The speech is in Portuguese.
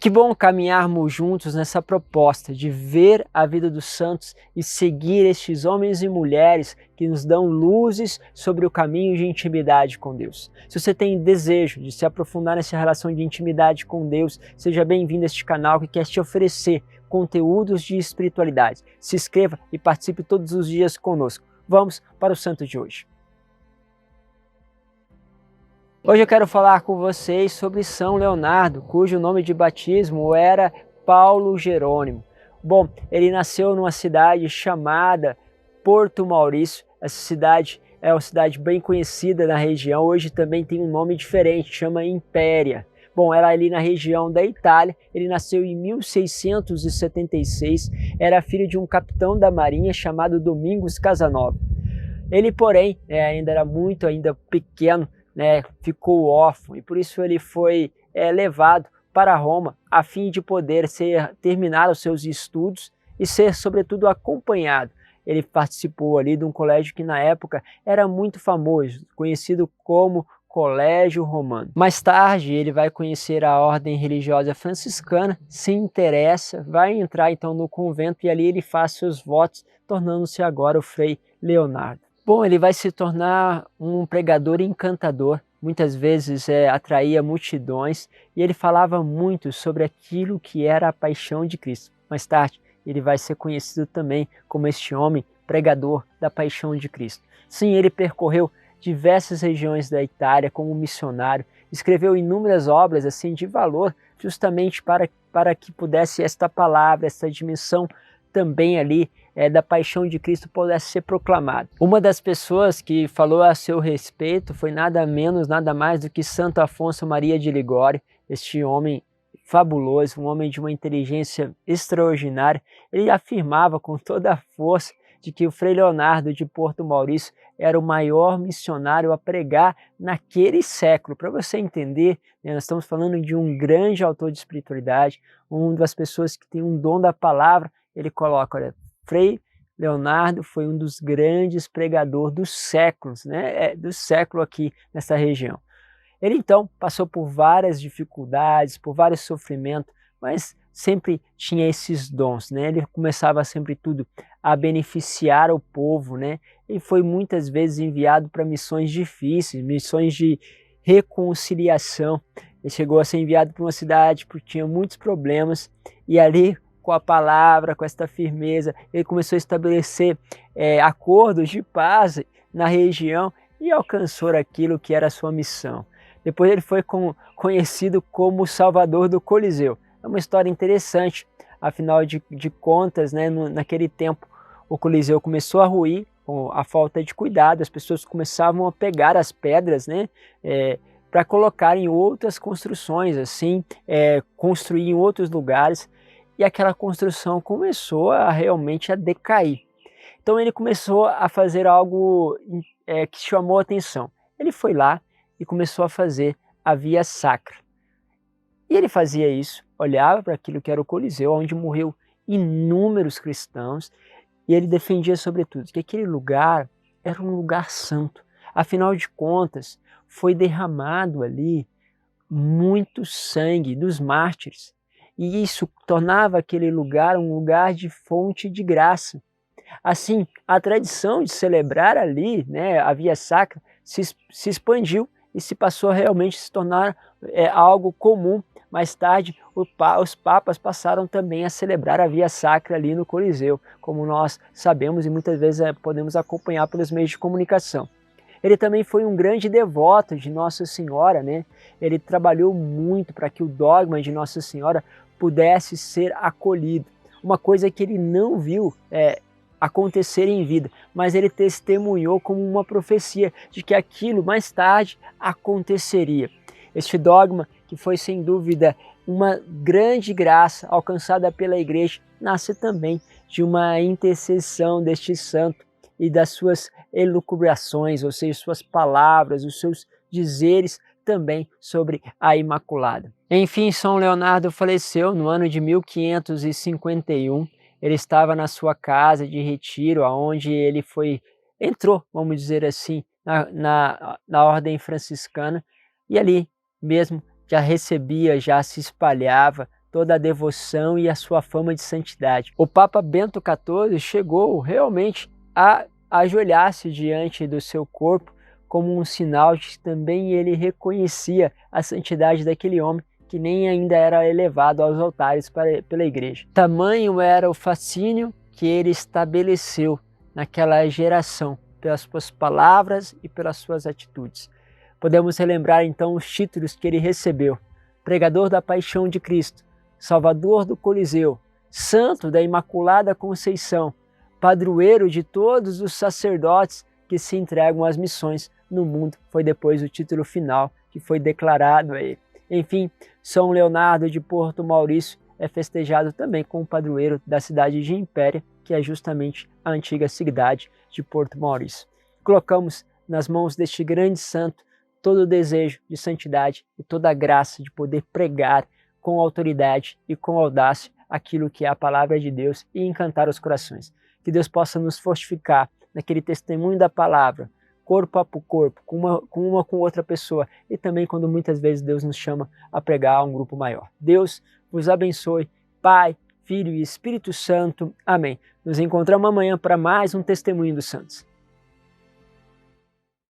Que bom caminharmos juntos nessa proposta de ver a vida dos santos e seguir estes homens e mulheres que nos dão luzes sobre o caminho de intimidade com Deus. Se você tem desejo de se aprofundar nessa relação de intimidade com Deus, seja bem-vindo a este canal que quer te oferecer conteúdos de espiritualidade. Se inscreva e participe todos os dias conosco. Vamos para o santo de hoje. Hoje eu quero falar com vocês sobre São Leonardo, cujo nome de batismo era Paulo Jerônimo. Bom, ele nasceu numa cidade chamada Porto Maurício. Essa cidade é uma cidade bem conhecida na região, hoje também tem um nome diferente, chama Impéria. Bom, era ali na região da Itália, ele nasceu em 1676, era filho de um capitão da marinha chamado Domingos Casanova. Ele, porém, ainda era muito pequeno, ficou órfão e por isso ele foi levado para Roma a fim de poder terminar os seus estudos e ser sobretudo acompanhado. Ele participou ali de um colégio que na época era muito famoso, conhecido como Colégio Romano. Mais tarde ele vai conhecer a ordem religiosa franciscana, se interessa, vai entrar então no convento e ali ele faz seus votos, tornando-se agora o Frei Leonardo. Bom, ele vai se tornar um pregador encantador, muitas vezes atraía multidões e ele falava muito sobre aquilo que era a paixão de Cristo. Mais tarde, ele vai ser conhecido também como este homem pregador da paixão de Cristo. Sim, ele percorreu diversas regiões da Itália como missionário, escreveu inúmeras obras assim de valor, justamente para que pudesse esta palavra, esta dimensão também ali da paixão de Cristo pudesse ser proclamada. Uma das pessoas que falou a seu respeito foi nada menos, nada mais do que Santo Afonso Maria de Ligório, este homem fabuloso, um homem de uma inteligência extraordinária. Ele afirmava com toda a força de que o Frei Leonardo de Porto Maurício era o maior missionário a pregar naquele século. Para você entender, nós estamos falando de um grande autor de espiritualidade, uma das pessoas que tem um dom da palavra. Ele coloca, olha, Frei Leonardo foi um dos grandes pregadores dos séculos, do século aqui nessa região. Ele então passou por várias dificuldades, por vários sofrimentos, mas sempre tinha esses dons, Ele começava sempre tudo a beneficiar o povo, Ele foi muitas vezes enviado para missões difíceis, missões de reconciliação. Ele chegou a ser enviado para uma cidade porque tinha muitos problemas e ali, com a palavra, com esta firmeza, ele começou a estabelecer acordos de paz na região e alcançou aquilo que era a sua missão. Depois ele foi conhecido como o Salvador do Coliseu. É uma história interessante, afinal de contas, naquele tempo o Coliseu começou a ruir com a falta de cuidado, as pessoas começavam a pegar as pedras, para colocar em outras construções, assim, construir em outros lugares. E aquela construção começou realmente a decair. Então ele começou a fazer algo que chamou a atenção. Ele foi lá e começou a fazer a Via Sacra. E ele fazia isso, olhava para aquilo que era o Coliseu, onde morreu inúmeros cristãos, e ele defendia sobretudo que aquele lugar era um lugar santo. Afinal de contas, foi derramado ali muito sangue dos mártires. E isso tornava aquele lugar um lugar de fonte de graça. Assim, a tradição de celebrar ali, a Via Sacra, se expandiu e se passou a realmente se tornar algo comum. Mais tarde, os papas passaram também a celebrar a Via Sacra ali no Coliseu, como nós sabemos e muitas vezes podemos acompanhar pelos meios de comunicação. Ele também foi um grande devoto de Nossa Senhora, Ele trabalhou muito para que o dogma de Nossa Senhora pudesse ser acolhido. Uma coisa que ele não viu acontecer em vida, mas ele testemunhou como uma profecia de que aquilo mais tarde aconteceria. Este dogma, que foi sem dúvida uma grande graça alcançada pela Igreja, nasce também de uma intercessão deste santo e das suas elucubrações, ou seja, suas palavras, os seus dizeres também sobre a Imaculada. Enfim, São Leonardo faleceu no ano de 1551. Ele estava na sua casa de retiro, onde ele entrou, vamos dizer assim, na ordem franciscana, e ali mesmo já recebia, já se espalhava toda a devoção e a sua fama de santidade. O Papa Bento XIV chegou realmente a ajoelhar-se diante do seu corpo como um sinal de que também ele reconhecia a santidade daquele homem que nem ainda era elevado aos altares pela igreja. Tamanho era o fascínio que ele estabeleceu naquela geração, pelas suas palavras e pelas suas atitudes. Podemos relembrar então os títulos que ele recebeu: Pregador da Paixão de Cristo, Salvador do Coliseu, Santo da Imaculada Conceição, Padroeiro de todos os sacerdotes que se entregam às missões no mundo. Foi depois o título final que foi declarado a ele. Enfim, São Leonardo de Porto Maurício é festejado também como padroeiro da cidade de Impéria, que é justamente a antiga cidade de Porto Maurício. Colocamos nas mãos deste grande santo todo o desejo de santidade e toda a graça de poder pregar com autoridade e com audácia aquilo que é a palavra de Deus e encantar os corações. Que Deus possa nos fortificar naquele testemunho da palavra, corpo a corpo, com outra pessoa, e também quando muitas vezes Deus nos chama a pregar a um grupo maior. Deus vos abençoe, Pai, Filho e Espírito Santo. Amém. Nos encontramos amanhã para mais um Testemunho dos Santos.